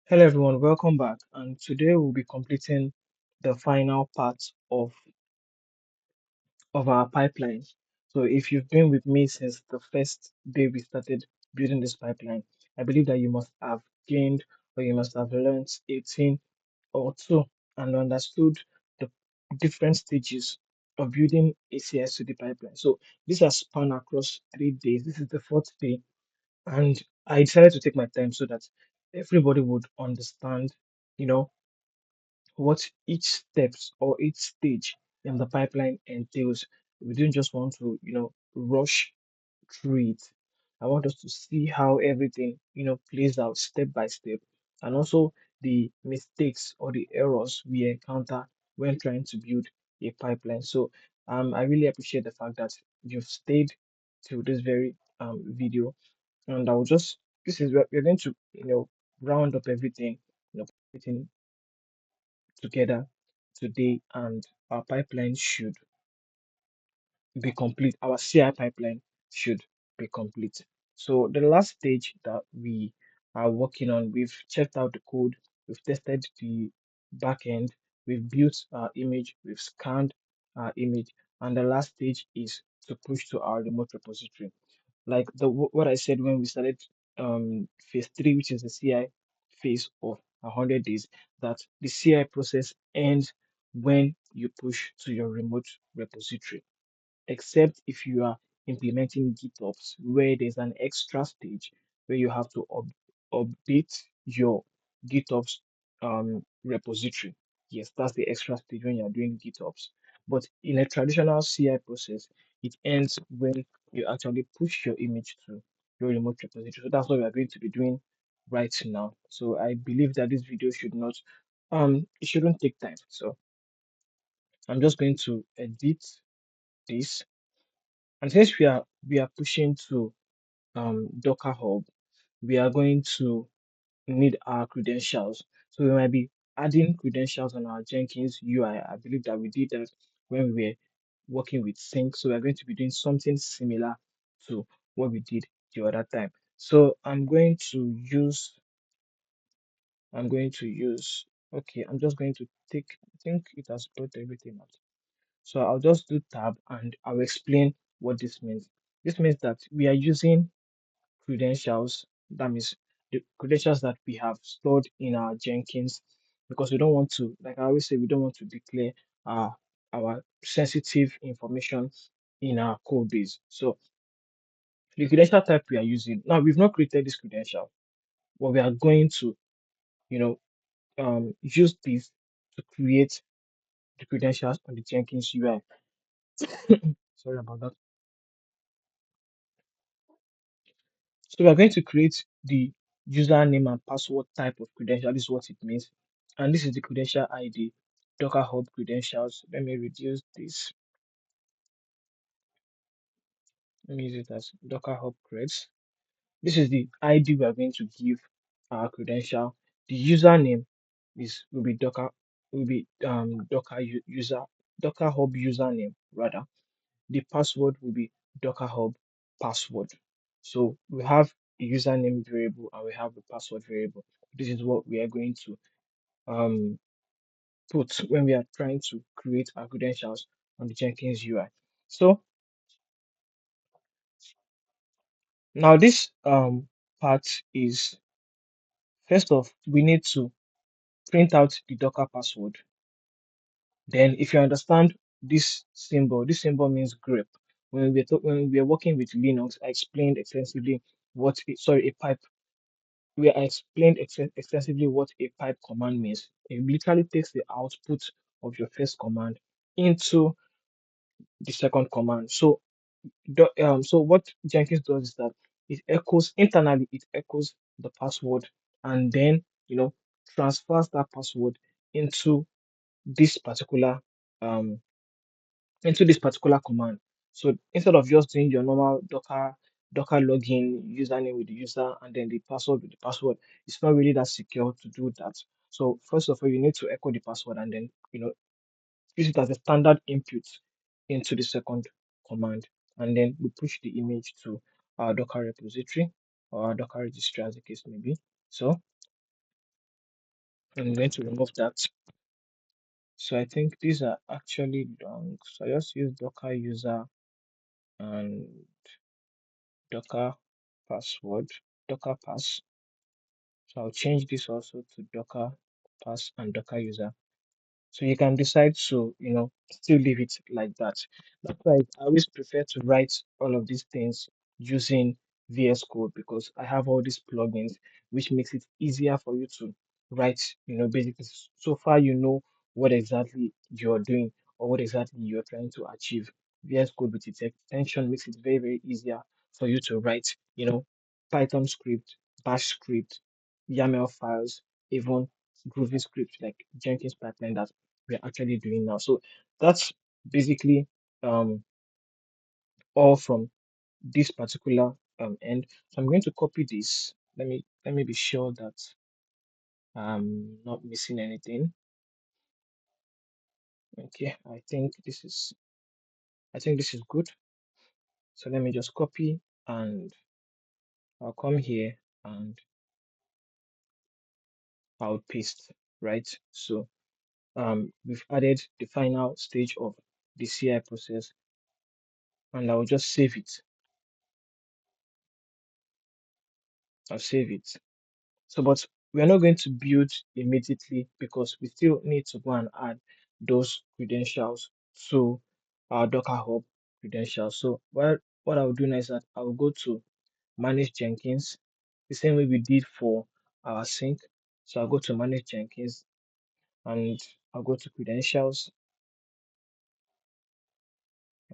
Hello everyone, welcome back. And today we'll be completing the final part of our pipeline. So if you've been with me since the first day we started building this pipeline, I believe that you must have gained or you must have learned a thing or two and understood the different stages of building a CI/CD pipeline. So this has spanned across 3 days. This is the fourth day, and I decided to take my time so that everybody would understand, you know what each steps or each stage in the pipeline entails. We didn't just want to, rush through it. I want us to see how everything, plays out step by step, and also the mistakes or the errors we encounter when trying to build a pipeline. So, I really appreciate the fact that you've stayed to this very video, and I will just this is where we're going to, round up everything, everything together today, and our pipeline should be complete. Our CI pipeline should be complete. So the last stage that we are working on, we've checked out the code, we've tested the backend, we've built our image, we've scanned our image, and the last stage is to push to our remote repository. Like what I said when we started phase three, which is the CI phase of 100 days, that the CI process ends when you push to your remote repository, except if you are implementing GitOps, where there's an extra stage where you have to update your GitOps repository. Yes, that's the extra stage when you're doing GitOps. But in a traditional CI process, it ends when you actually push your image to your remote repository. So that's what we are going to be doing right now. So I believe that this video should not it shouldn't take time. So I'm just going to edit this. And since we are pushing to Docker Hub, we are going to need our credentials. So we might be adding credentials on our Jenkins UI. I believe that we did that when we were working with Sync. So we're going to be doing something similar to what we did the other time. So okay, I'm just going to I think it has brought everything out. So I'll just do tab and I'll explain what this means. This means that we are using credentials, that means the credentials that we have stored in our Jenkins, because we don't want to, like I always say, we don't want to declare our our sensitive information in our code base. So the credential type we are using now, we've not created this credential, but we are going to, you know, use this to create the credentials on the Jenkins UI. Sorry about that. So we are going to create the username and password type of credential. This is what it means. And this is the credential ID, Docker Hub credentials. Let me reduce this. Let me use it as Docker Hub creds. This is the ID we are going to give our credential. The username will be Docker Hub username rather. The password will be Docker Hub password. So we have a username variable and we have the password variable. This is what we are going to um, put when we are trying to create our credentials on the Jenkins UI. So now this part is, first off, we need to print out the Docker password. Then if you understand this symbol means grep. When we are working with Linux, I explained extensively a pipe where I explained extensively what a pipe command means. It literally takes the output of your first command into the second command. So what Jenkins does is that it echoes the password, and then transfers that password into this particular um command. So instead of just doing your normal Docker login username with the user and then the password with the password, it's not really that secure to do that. So first of all, you need to echo the password and then use it as a standard input into the second command, and then we push the image to our Docker repository or our Docker registry as the case may be. So I'm going to remove that. So I think these are actually long. So I just use Docker user and Docker password, Docker pass. So I'll change this also to Docker pass and Docker user. So you can decide to, still leave it like that. That's why I always prefer to write all of these things using VS Code because I have all these plugins, which makes it easier for you to write, basically so far you know what exactly you're doing or what exactly you're trying to achieve. VS Code with its extension makes it very, very easier for you to write, Python script, Bash script, YAML files, even Groovy script like Jenkins pipeline that we're actually doing now. So that's basically um, all from this particular end. So I'm going to copy this. Let me be sure that I'm not missing anything. Okay, I think this is good. So let me just copy and I'll come here and I'll paste, right? So we've added the final stage of the CI process and I'll just save it. I'll save it. So, but we are not going to build immediately because we still need to go and add those credentials to our Docker Hub credentials. So, what I'll do now is that I'll go to manage Jenkins the same way we did for our sync. So, I'll go to manage Jenkins and I'll go to credentials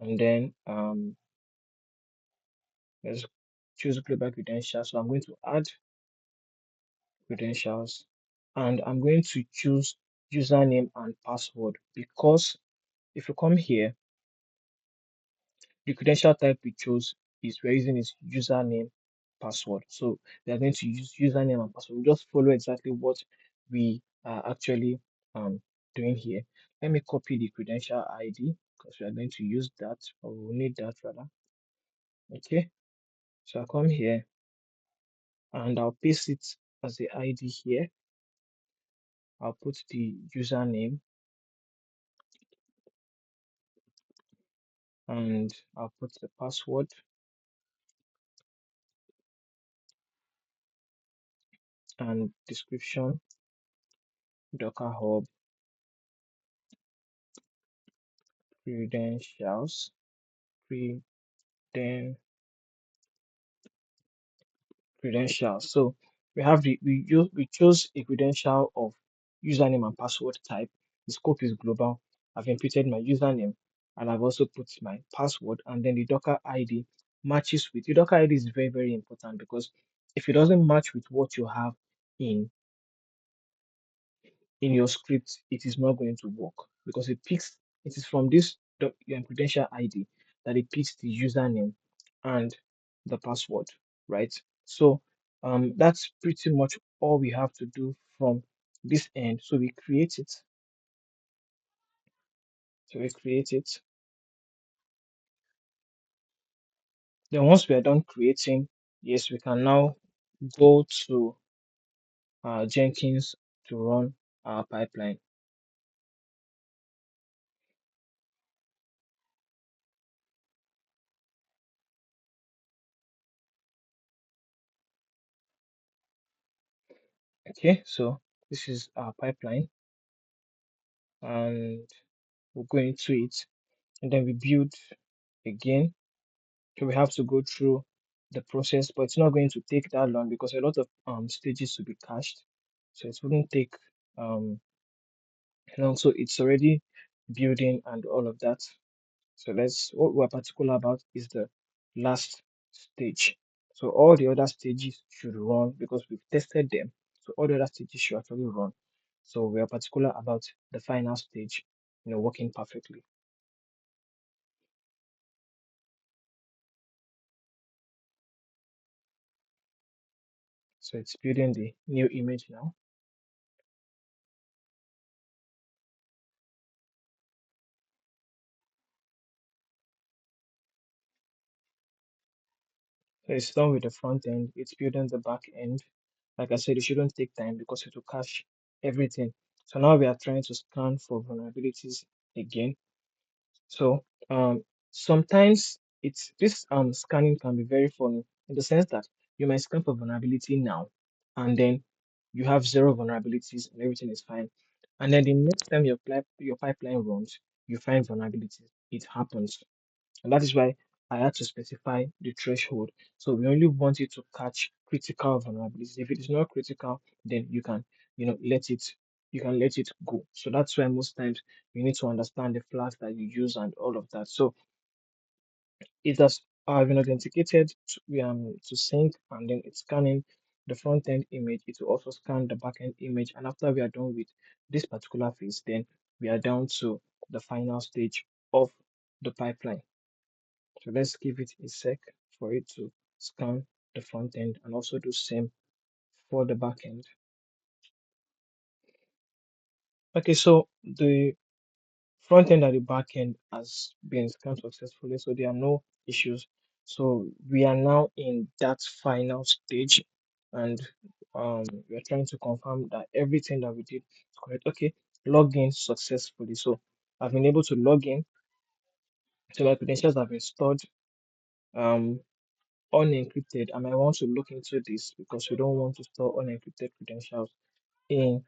and then let's choose global credentials. So, I'm going to add credentials and I'm going to choose username and password because if you come here, the credential type we chose is we're using is username password. So we are going to use username and password. We just follow exactly what we are actually doing here. Let me copy the credential ID because we are going to use that or we'll need that rather. Okay, so I'll come here and I'll paste it as the ID here. I'll put the username and I'll put the password and description Docker Hub credentials then credentials. So we chose a credential of username and password type. The scope is global. I've inputted my username and I've also put my password and then the Docker ID matches with the Docker ID is very, very important because if it doesn't match with what you have in in your script, it is not going to work because it is from this credential ID that it picks the username and the password, right? So that's pretty much all we have to do from this end. So we create it. So we create it. Then once we are done creating, yes, we can now go to Jenkins to run our pipeline. Okay, so this is our pipeline and we'll go into it and then we build again. So we have to go through the process, but it's not going to take that long because a lot of stages to be cached. So it wouldn't take long. So it's already building and all of that. So let's what we're particular about is the last stage. So all the other stages should run because we've tested them. So all the other stages should actually run. So we are particular about the final stage, working perfectly. So it's building the new image now. So it's done with the front end, it's building the back end. Like I said, it shouldn't take time because it will cache. everything. So now we are trying to scan for vulnerabilities again. So sometimes it's this scanning can be very funny in the sense that you might scan for vulnerability now, and then you have zero vulnerabilities and everything is fine. And then the next time your pipeline runs, you find vulnerabilities. It happens. And that is why I had to specify the threshold. So we only want it to catch critical vulnerabilities. If it is not critical, then you can, let it let it go. So that's why most times you need to understand the flags that you use and all of that. So it has been authenticated to sync, and then it's scanning the front end image. It will also scan the back end image. And after we are done with this particular phase, then we are down to the final stage of the pipeline. So let's give it a sec for it to scan the front end and also do same for the back end. Okay, so the front end and the back end has been scanned successfully, so there are no issues. So we are now in that final stage, and we are trying to confirm that everything that we did is correct. Okay, log in successfully. So I've been able to log in, so my credentials have been stored um unencrypted, and I want to look into this because we don't want to store unencrypted credentials in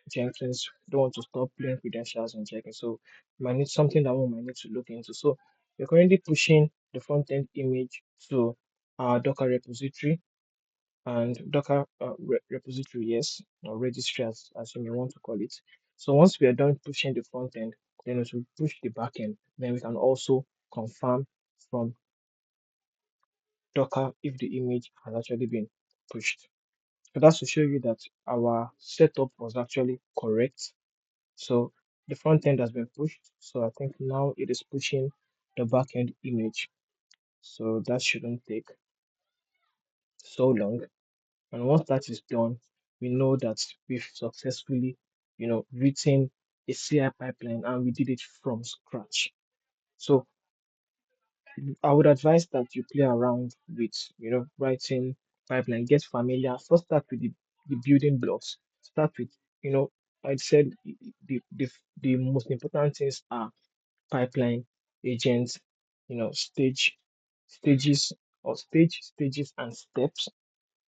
Jenkins. Don't want to stop playing credentials in Jenkins. So we might need something that we might need to look into. So we're currently pushing the front end image to our Docker repository and Docker repository, yes, or registry as you may want to call it. So once we are done pushing the front end, then we should push the back end. Then we can also confirm from Docker if the image has actually been pushed. So that's to show you that our setup was actually correct. So the front end has been pushed. So I think now it is pushing the back end image. So that shouldn't take so long. And once that is done, we know that we've successfully, written a CI pipeline and we did it from scratch. So I would advise that you play around with, writing pipeline, get familiar. First start with the building blocks. Start with, you know, I said the most important things are pipeline, agents, stages stages and steps.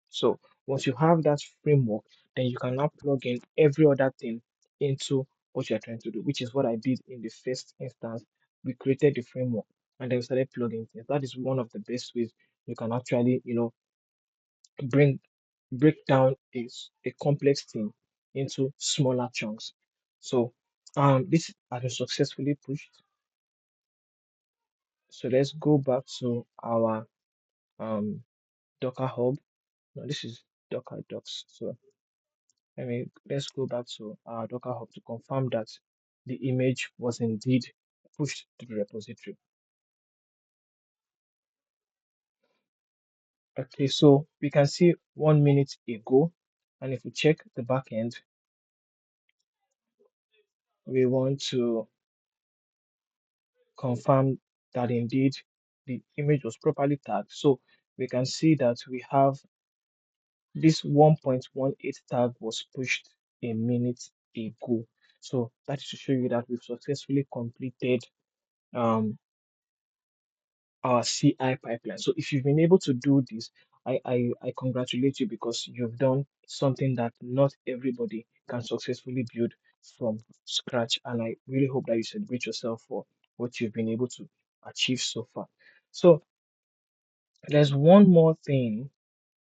So once you have that framework, then you can now plug in every other thing into what you're trying to do, which is what I did in the first instance. We created the framework and then we started plugging things. That is one of the best ways you can actually, bring break down a complex thing into smaller chunks. So this has been successfully pushed. So let's go back to our um Docker hub. No, this is Docker docs. So let's go back to our Docker hub to confirm that the image was indeed pushed to the repository. Okay, so we can see 1 minute ago, and if we check the backend, we want to confirm that indeed the image was properly tagged. So we can see that we have this 1.18 tag was pushed a minute ago. So that is to show you that we've successfully completed um, our CI pipeline. So if you've been able to do this, I congratulate you because you've done something that not everybody can successfully build from scratch. And I really hope that you celebrate yourself for what you've been able to achieve so far. So there's one more thing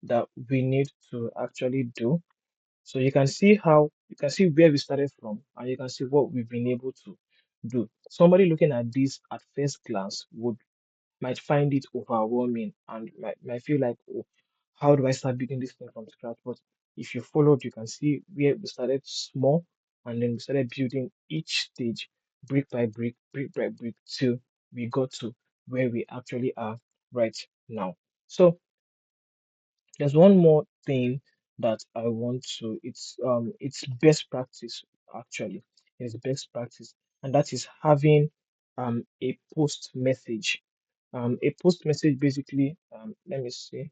that we need to actually do. So you can see where we started from and you can see what we've been able to do. Somebody looking at this at first glance would might find it overwhelming and might feel like, oh, how do I start building this thing from scratch? But if you followed, you can see where we started small and then we started building each stage brick by brick till we got to where we actually are right now. So there's one more thing that I want to it's best practice actually. It's best practice, and that is having a post message. A post message basically, let me see.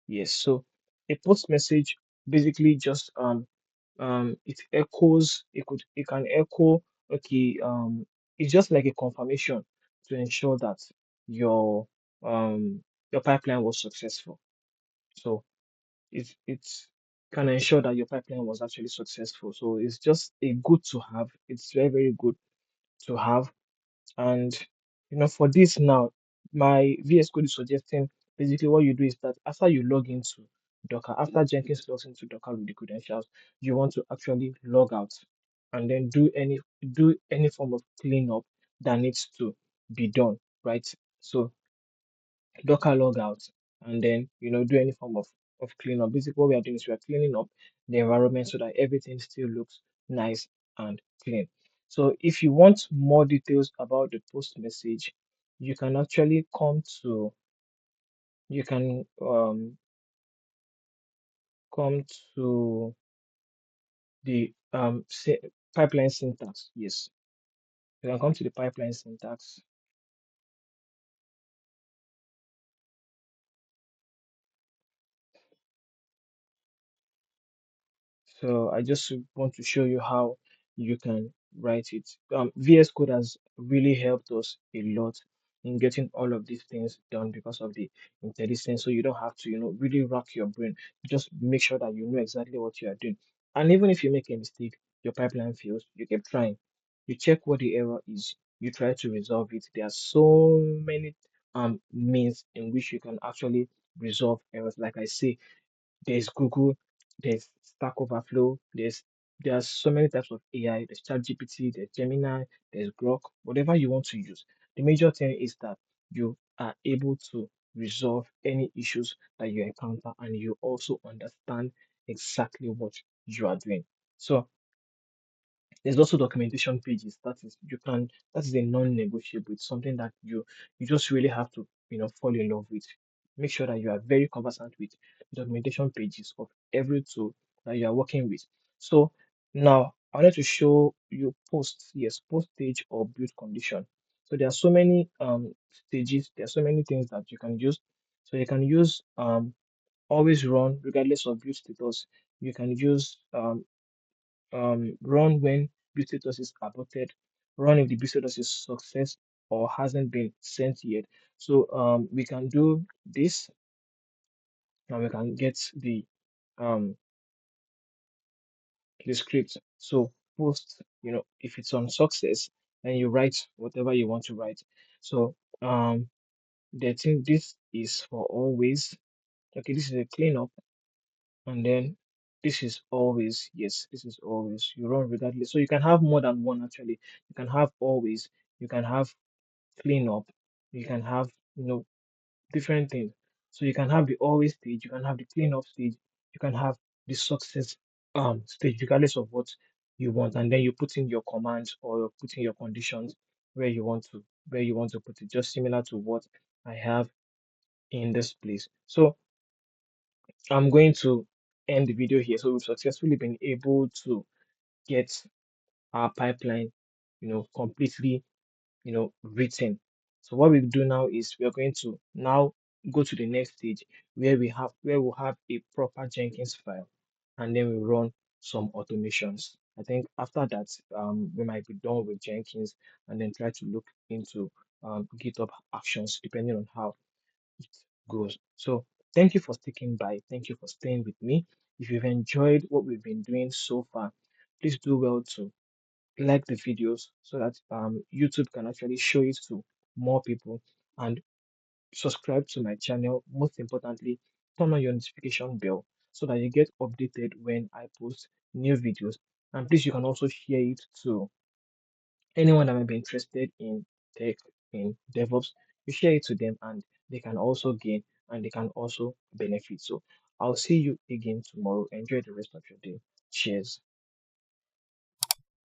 Yes, so A post message basically just it echoes, it can echo, okay, it's just like a confirmation to ensure that your your pipeline was successful. So it's can ensure that your pipeline was actually successful. So it's just a good to have. It's very, very good to have. And for this now, my VS Code is suggesting basically what you do is that after you log into Docker, after Jenkins logs into Docker with the credentials, you want to actually log out and then do any form of cleanup that needs to be done, right? So Docker logout and then do any form of cleanup. Basically, what we are doing is we are cleaning up the environment so that everything still looks nice and clean. So if you want more details about the post message, you can actually you can come to the pipeline syntax. Yes, you can come to the pipeline syntax. So I just want to show you how you can write it. VS Code has really helped us a lot in getting all of these things done because of the IntelliSense. So you don't have to, really rack your brain. Just make sure that you know exactly what you are doing. And even if you make a mistake, your pipeline fails, you keep trying. You check what the error is. You try to resolve it. There are so many means in which you can actually resolve errors. Like I say, there's Google, there's Stack Overflow, there are so many types of AI. There's ChatGPT, there's Gemini, there's Grok, whatever you want to use. The major thing is that you are able to resolve any issues that you encounter and you also understand exactly what you are doing. So there's also documentation pages. That is a non-negotiable. It's something that you just really have to fall in love with. Make sure that you are very conversant with the documentation pages of every tool that you are working with. So now I wanted to show you post, yes, post stage or build condition. So there are so many stages, there are so many things that you can use. So you can use always run regardless of build status. You can use run when build status is aborted, run if the build status is success or hasn't been sent yet. So we can do this and we can get um the script. So post, if it's on success, then you write whatever you want to write. So the thing this is for always. Okay, this is a cleanup, and then this is always. Yes, this is always. You run regardless. So you can have more than one actually. You can have always. You can have clean up, you can have different things. So you can have the always stage, you can have the clean up stage, you can have the success stage, regardless of what you want, and then you put in your commands or you put in your conditions where you want to put it, just similar to what I have in this place. So I'm going to end the video here. So we've successfully been able to get our pipeline, completely written. So what we do now is we are going to now go to the next stage where we'll have a proper Jenkins file and then we run some automations. I think after that, we might be done with Jenkins and then try to look into GitHub Actions depending on how it goes. So thank you for sticking by. Thank you for staying with me. If you've enjoyed what we've been doing so far, please do well to like the videos so that YouTube can actually show it to more people and subscribe to my channel. Most importantly, turn on your notification bell so that you get updated when I post new videos. And please, you can also share it to anyone that might be interested in tech, in DevOps. You share it to them and they can also gain and they can also benefit. So I'll see you again tomorrow. Enjoy the rest of your day. Cheers.